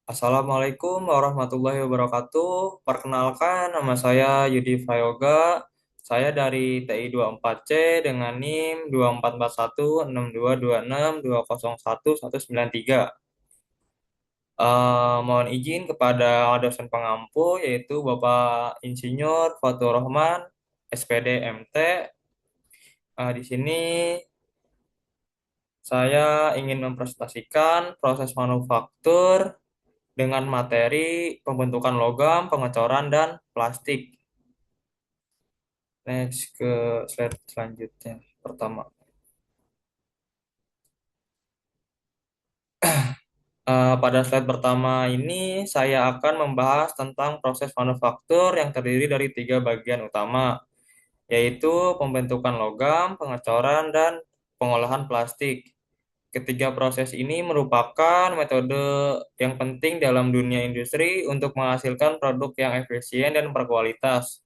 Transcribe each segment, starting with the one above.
Assalamualaikum warahmatullahi wabarakatuh. Perkenalkan, nama saya Yudi Prayoga. Saya dari TI 24C dengan NIM 24416226201193. Mohon izin kepada dosen pengampu yaitu Bapak Insinyur Fatur Rahman, SPD MT. Di sini saya ingin mempresentasikan proses manufaktur dengan materi pembentukan logam, pengecoran, dan plastik. Next ke slide selanjutnya. Pertama, pada slide pertama ini saya akan membahas tentang proses manufaktur yang terdiri dari tiga bagian utama, yaitu pembentukan logam, pengecoran, dan pengolahan plastik. Ketiga proses ini merupakan metode yang penting dalam dunia industri untuk menghasilkan produk yang efisien dan berkualitas.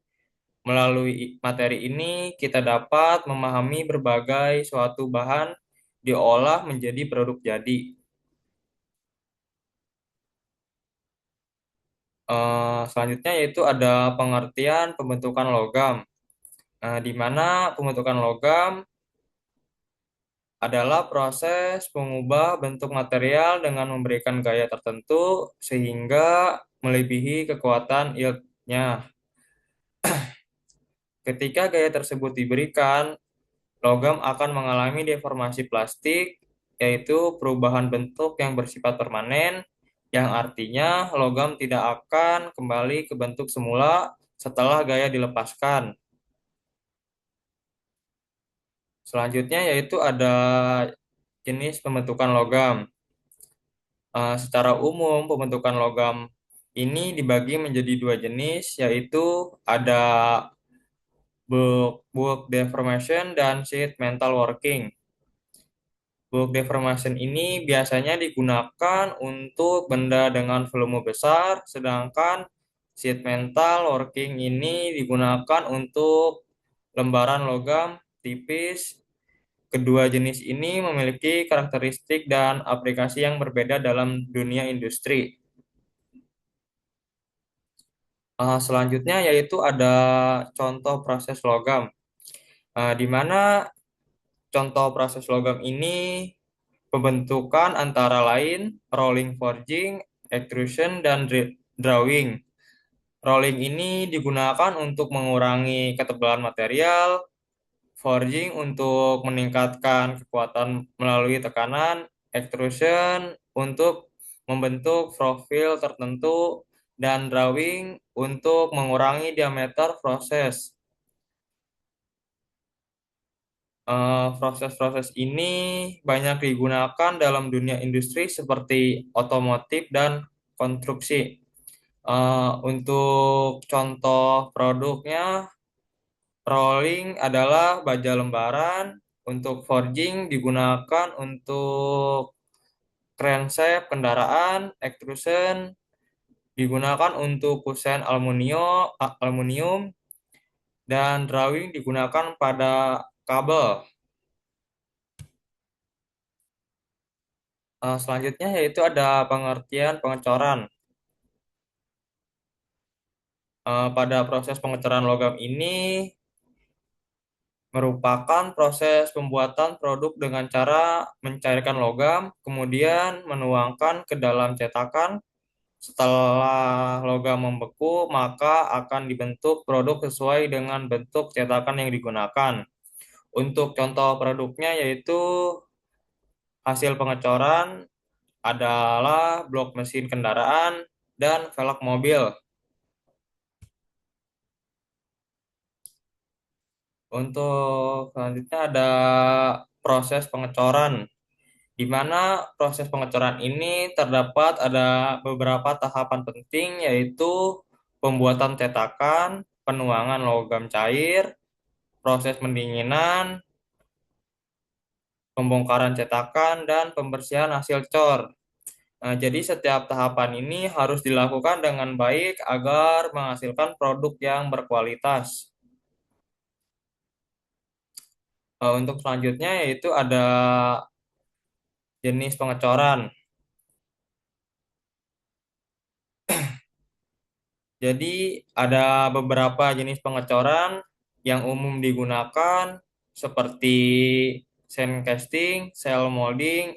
Melalui materi ini, kita dapat memahami berbagai suatu bahan diolah menjadi produk jadi. Selanjutnya yaitu ada pengertian pembentukan logam, di mana pembentukan logam adalah proses mengubah bentuk material dengan memberikan gaya tertentu sehingga melebihi kekuatan yieldnya. Ketika gaya tersebut diberikan, logam akan mengalami deformasi plastik, yaitu perubahan bentuk yang bersifat permanen, yang artinya logam tidak akan kembali ke bentuk semula setelah gaya dilepaskan. Selanjutnya yaitu ada jenis pembentukan logam. Secara umum, pembentukan logam ini dibagi menjadi dua jenis, yaitu ada bulk deformation dan sheet metal working. Bulk deformation ini biasanya digunakan untuk benda dengan volume besar, sedangkan sheet metal working ini digunakan untuk lembaran logam tipis. Kedua jenis ini memiliki karakteristik dan aplikasi yang berbeda dalam dunia industri. Selanjutnya yaitu ada contoh proses logam, di mana contoh proses logam ini pembentukan antara lain rolling forging, extrusion, dan drawing. Rolling ini digunakan untuk mengurangi ketebalan material, forging untuk meningkatkan kekuatan melalui tekanan, extrusion untuk membentuk profil tertentu, dan drawing untuk mengurangi diameter proses. Proses-proses ini banyak digunakan dalam dunia industri seperti otomotif dan konstruksi. Untuk contoh produknya, rolling adalah baja lembaran, untuk forging digunakan untuk crankshaft kendaraan, extrusion digunakan untuk kusen aluminium, dan drawing digunakan pada kabel. Selanjutnya yaitu ada pengertian pengecoran. Pada proses pengecoran logam ini merupakan proses pembuatan produk dengan cara mencairkan logam, kemudian menuangkan ke dalam cetakan. Setelah logam membeku, maka akan dibentuk produk sesuai dengan bentuk cetakan yang digunakan. Untuk contoh produknya yaitu hasil pengecoran adalah blok mesin kendaraan dan velg mobil. Untuk selanjutnya ada proses pengecoran, di mana proses pengecoran ini terdapat ada beberapa tahapan penting yaitu pembuatan cetakan, penuangan logam cair, proses pendinginan, pembongkaran cetakan, dan pembersihan hasil cor. Nah, jadi setiap tahapan ini harus dilakukan dengan baik agar menghasilkan produk yang berkualitas. Untuk selanjutnya yaitu ada jenis pengecoran. Jadi ada beberapa jenis pengecoran yang umum digunakan seperti sand casting, cell molding,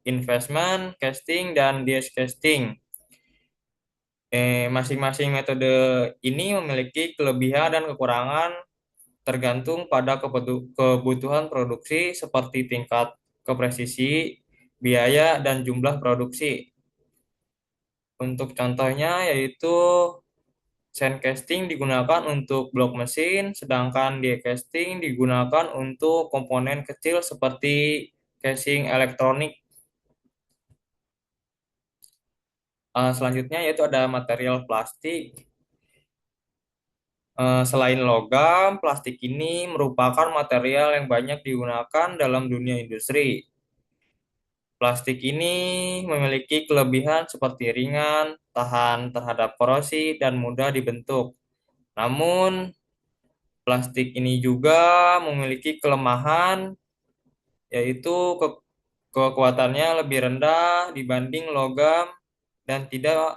investment casting, dan dies casting. Masing-masing metode ini memiliki kelebihan dan kekurangan tergantung pada kebutuhan produksi seperti tingkat kepresisi, biaya, dan jumlah produksi. Untuk contohnya yaitu sand casting digunakan untuk blok mesin, sedangkan die casting digunakan untuk komponen kecil seperti casing elektronik. Selanjutnya yaitu ada material plastik. Selain logam, plastik ini merupakan material yang banyak digunakan dalam dunia industri. Plastik ini memiliki kelebihan seperti ringan, tahan terhadap korosi, dan mudah dibentuk. Namun, plastik ini juga memiliki kelemahan, yaitu kekuatannya lebih rendah dibanding logam dan tidak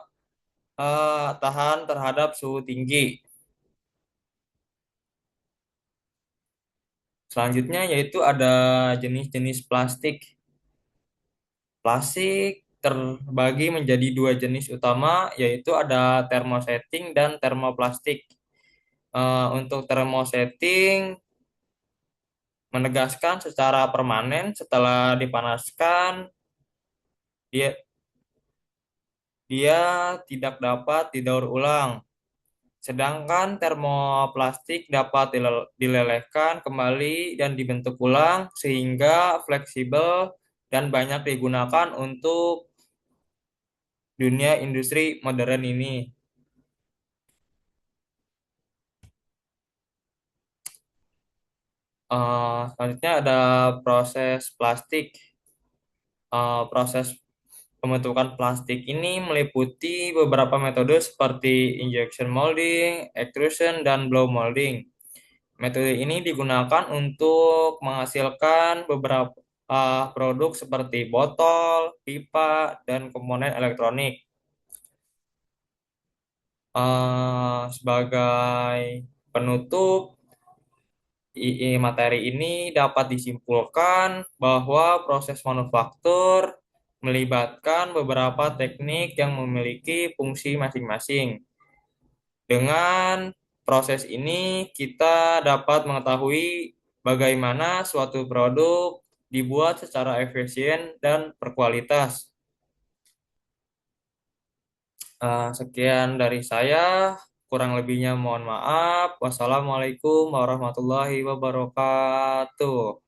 tahan terhadap suhu tinggi. Selanjutnya yaitu ada jenis-jenis plastik. Plastik terbagi menjadi dua jenis utama, yaitu ada thermosetting dan termoplastik. Untuk thermosetting menegaskan secara permanen setelah dipanaskan, dia dia tidak dapat didaur ulang. Sedangkan termoplastik dapat dilelehkan kembali dan dibentuk ulang sehingga fleksibel dan banyak digunakan untuk dunia industri modern ini. Selanjutnya ada proses plastik. Proses pembentukan plastik ini meliputi beberapa metode seperti injection molding, extrusion, dan blow molding. Metode ini digunakan untuk menghasilkan beberapa produk seperti botol, pipa, dan komponen elektronik. Sebagai penutup, materi ini dapat disimpulkan bahwa proses manufaktur melibatkan beberapa teknik yang memiliki fungsi masing-masing. Dengan proses ini, kita dapat mengetahui bagaimana suatu produk dibuat secara efisien dan berkualitas. Sekian dari saya, kurang lebihnya mohon maaf. Wassalamualaikum warahmatullahi wabarakatuh.